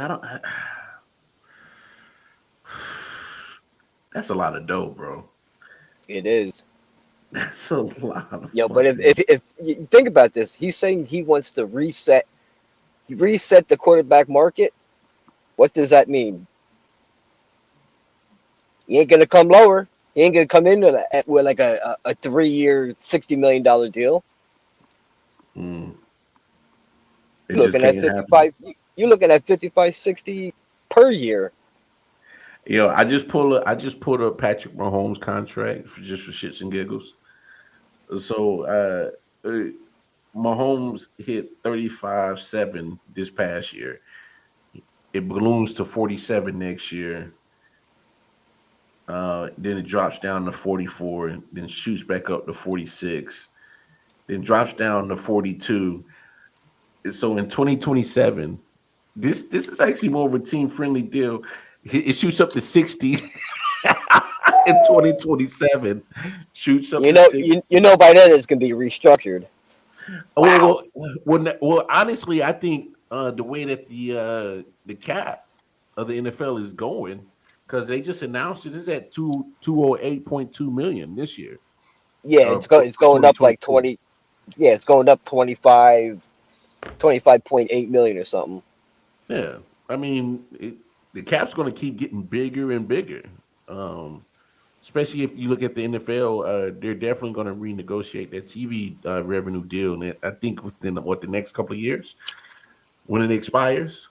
That's a lot of dough, bro. It is. That's a lot of but if you think about this, he's saying he wants to reset the quarterback market. What does that mean? He ain't gonna come lower. He ain't gonna come in with like a 3-year, $60 million deal. It You're just looking at can't happen. 55. You're looking at 55, 60 per year. I just pulled up Patrick Mahomes' contract for shits and giggles. So Mahomes hit 35-7 this past year. It balloons to 47 next year. Then it drops down to 44, then shoots back up to 46, then drops down to 42. So in 2027, this is actually more of a team friendly deal. It shoots up to 60 in 2027. Shoots up You to know, 60. by then it's gonna be restructured. Wow. Well, honestly, I think the way that the cap of the NFL is going, because they just announced it is at 208.2 million this year. Yeah, it's going up like 2022. 20. Yeah, it's going up 25.8 million or something. Yeah, I mean the cap's going to keep getting bigger and bigger. Um, Especially if you look at the NFL, they're definitely going to renegotiate that TV revenue deal, and I think within the next couple of years when it expires.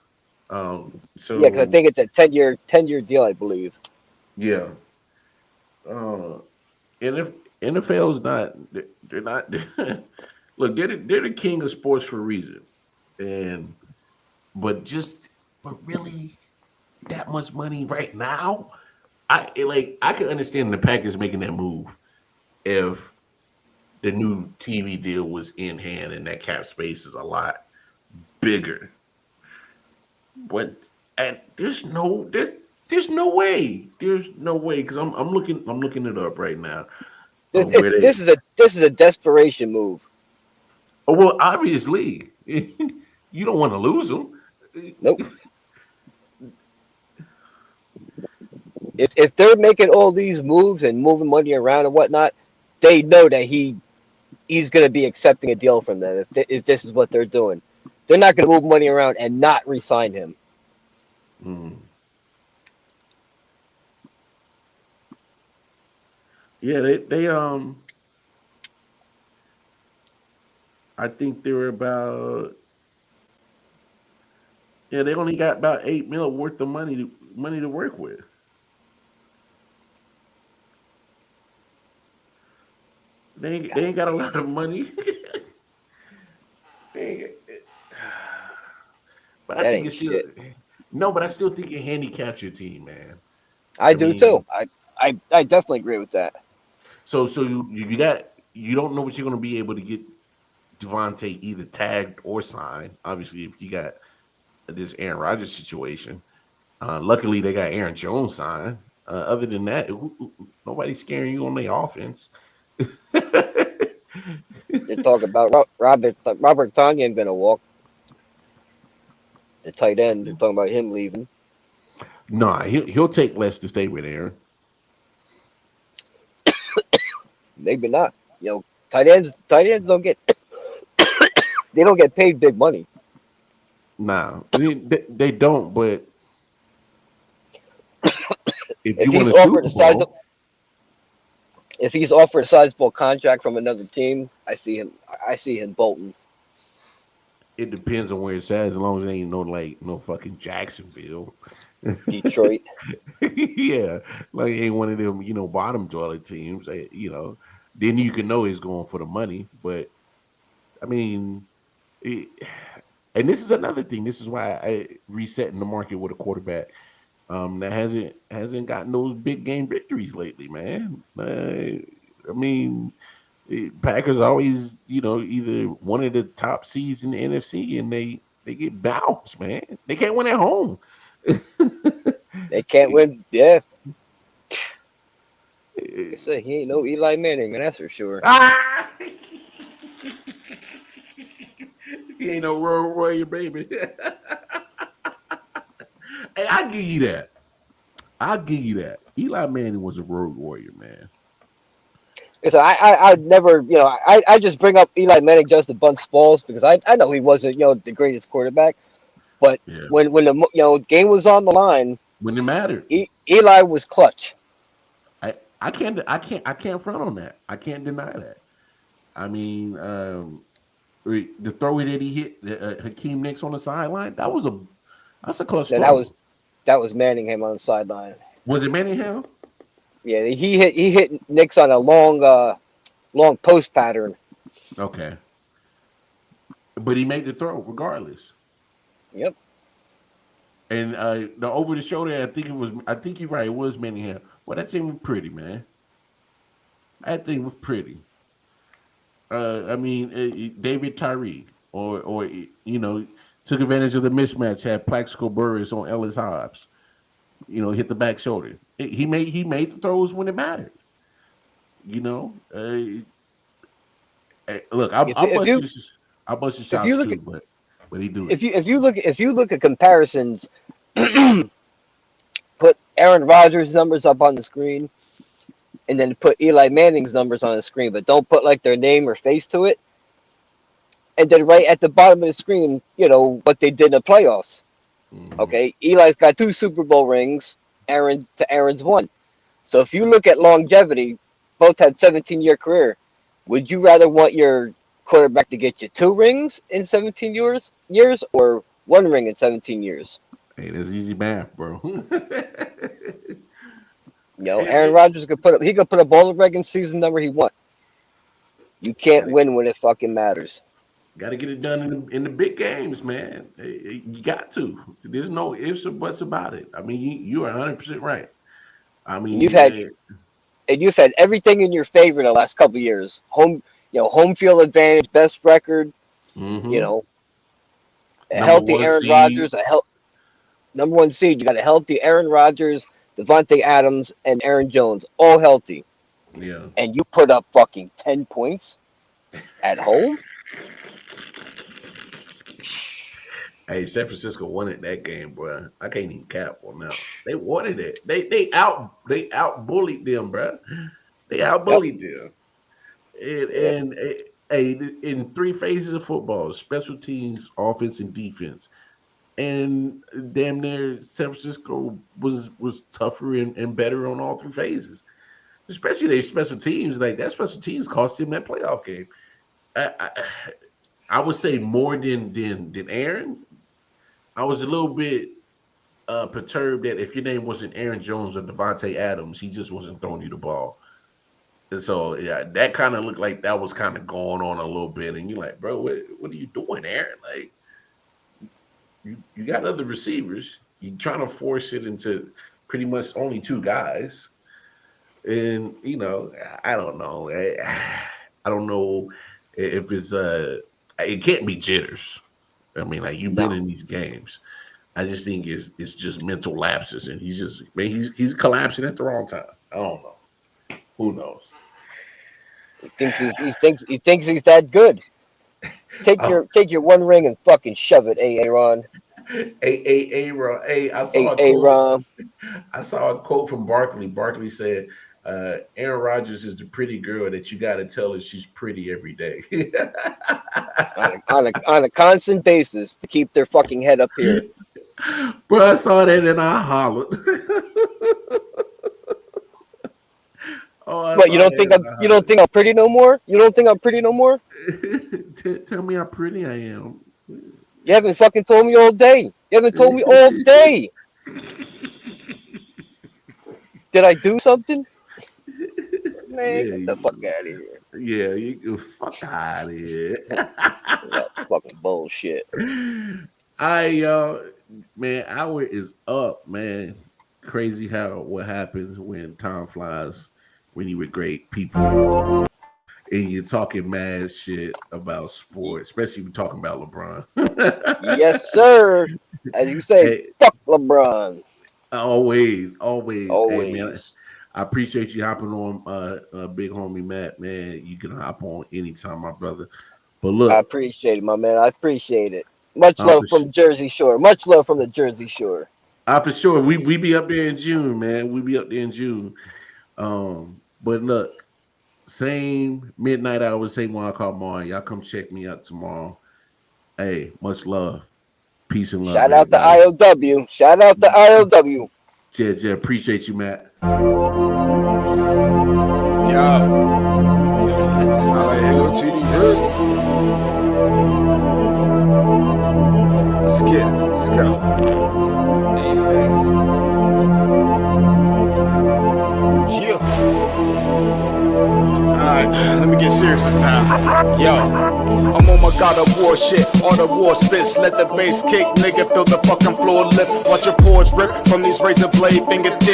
Yeah, because I So think it's a 10-year deal, I believe. yeah, uh, and if NFL's not, they're not. Look, they're the king of sports for a reason, and but really that much money right now, I can understand the Packers making that move if the new TV deal was in hand and that cap space is a lot bigger. But and there's no way. There's no way because I'm looking it up right now. Where they This is a desperation move. Oh well, obviously you don't want to lose them. Nope. If they're making all these moves and moving money around and whatnot, they know that he's going to be accepting a deal from them if this is what they're doing. They're not going to move money around and not re-sign him. Mm. Yeah, they I think they're about they only got about 8 mil worth of money to work with. They ain't got a lot of money. They ain't- but I That think ain't it's still shit. no, but I still think it handicaps your team, man. I I do too. mean, I definitely agree with that. so you don't know what you're going to be able to get Devontae either tagged or signed. Obviously, if you got this Aaron Rodgers situation, luckily they got Aaron Jones signed. Other than that, nobody's scaring you on their offense. They're talking about Robert Tonyan going to walk the tight end. They're talking about him leaving. Nah, he'll take less to stay with Aaron. Maybe not. Tight ends don't get they don't get paid big money. Nah, they don't. But if you If win he's a offered Super a sizable Bowl, if he's offered a sizable contract from another team, I see him bolting. it depends on where it's at. As long as it ain't no fucking Jacksonville. Detroit. Yeah, like ain't one of them bottom dweller teams. Then you can know he's going for the money. But I mean, it, and this is another thing. This is why I resetting the market with a quarterback that hasn't gotten those big game victories lately, man. I mean, Packers always, either one of the top seeds in the NFC, and they get bounced, man. They can't win at home. They can't win. Yeah, like I said, he ain't no Eli Manning, man. That's for sure. Ah! He ain't no road warrior, baby. Hey, I give you that. I'll give you that. Eli Manning was a road warrior, man. Because I never, I just bring up Eli Manning just to bust balls because I know he wasn't, the greatest quarterback. But Yeah. when the game was on the line, When it mattered. Eli was clutch. I can't front on that. I can't deny that. I mean, the throw that he hit Hakeem Nicks on the sideline, that's a close No, throw. that was Manningham on the sideline. Was it Manningham? Yeah, he hit Knicks on a long post pattern. Okay, but he made the throw regardless. Yep. And the over the shoulder, I think you're right. It was Manningham. Well, that thing was pretty, man. That thing was pretty. I mean, David Tyree, or took advantage of the mismatch. Had Plaxico Burress on Ellis Hobbs. Hit the back shoulder. He made the throws when it mattered. Look, I'll bust his chops too, but he do it. If you look at comparisons, put Aaron Rodgers' numbers up on the screen, and then put Eli Manning's numbers on the screen, but don't put like their name or face to it. And then right at the bottom of the screen, what they did in the playoffs. Mm-hmm. Okay, Eli's got 2 Super Bowl rings. Aaron's 1. So if you look at longevity, both had 17-year career. Would you rather want your quarterback to get you 2 rings in 17 years or 1 ring in 17 years? Hey, that's easy math, bro. Aaron Rodgers could put up all the regular season number he wants. You can't win when it fucking matters. Got to get it done in the big games, man. You got to. There's no ifs or buts about it. I mean, you are 100% right. I mean, you've had everything in your favor the last couple of years. Home field advantage, best record. Mm-hmm. A healthy Aaron Rodgers, number 1 seed. You got a healthy Aaron Rodgers, Devontae Adams, and Aaron Jones, all healthy. Yeah. And you put up fucking 10 points at home? Hey, San Francisco wanted that game, bro. I can't even cap on that. They wanted it. They out bullied them, bro. They out bullied them. And in 3 phases of football: special teams, offense, and defense. And damn near San Francisco was tougher and better on all 3 phases. Especially their special teams. Like that special teams cost him that playoff game. I would say more than Aaron. I was a little bit perturbed that if your name wasn't Aaron Jones or Devontae Adams, he just wasn't throwing you the ball. And so, yeah, that kind of looked like that was kind of going on a little bit. And you're like, bro, what are you doing, Aaron? Like, you got other receivers. You're trying to force it into pretty much only 2 guys. And, I don't know. I don't know if it's it can't be jitters. I mean, like you've been in these games. I just think it's just mental lapses, and he's collapsing at the wrong time. I don't know. Who knows? He thinks he's that good. Take your 1 ring and fucking shove it, Aaron. Aaron. Hey, I saw a quote from Barkley. Barkley said, Aaron Rodgers is the pretty girl that you got to tell her she's pretty every day. on a constant basis to keep their fucking head up here. Bro, I saw that and I hollered. But you don't think I'm pretty no more? You don't think I'm pretty no more? Tell me how pretty I am. You haven't fucking told me all day. You haven't told me all day. Did I do something? Man, get the fuck out of here. Yeah, you can fuck out of here. That fucking bullshit. Man, hour is up, man. Crazy what happens when time flies when you with great people and you're talking mad shit about sports, especially if you're talking about LeBron. Yes, sir. As you say, fuck LeBron. Always. Hey, man, I appreciate you hopping on, big homie Matt. Man, you can hop on anytime, my brother. But look, I appreciate it, my man. I appreciate it. Much love from Jersey Shore. Much love from the Jersey Shore. For sure. We be up there in June, man. We be up there in June. But look, same midnight hours, same one I call mine. Y'all come check me out tomorrow. Hey, much love. Peace and love. Shout out to I.O.W. Shout out to I.O.W. Yeah, appreciate you, Matt. Alright, let me get serious this time. Yo, I'm on my God of War shit. All the war spits, let the bass kick, nigga. Feel the fucking floor lift. Watch your pores rip from these razor blade fingertips.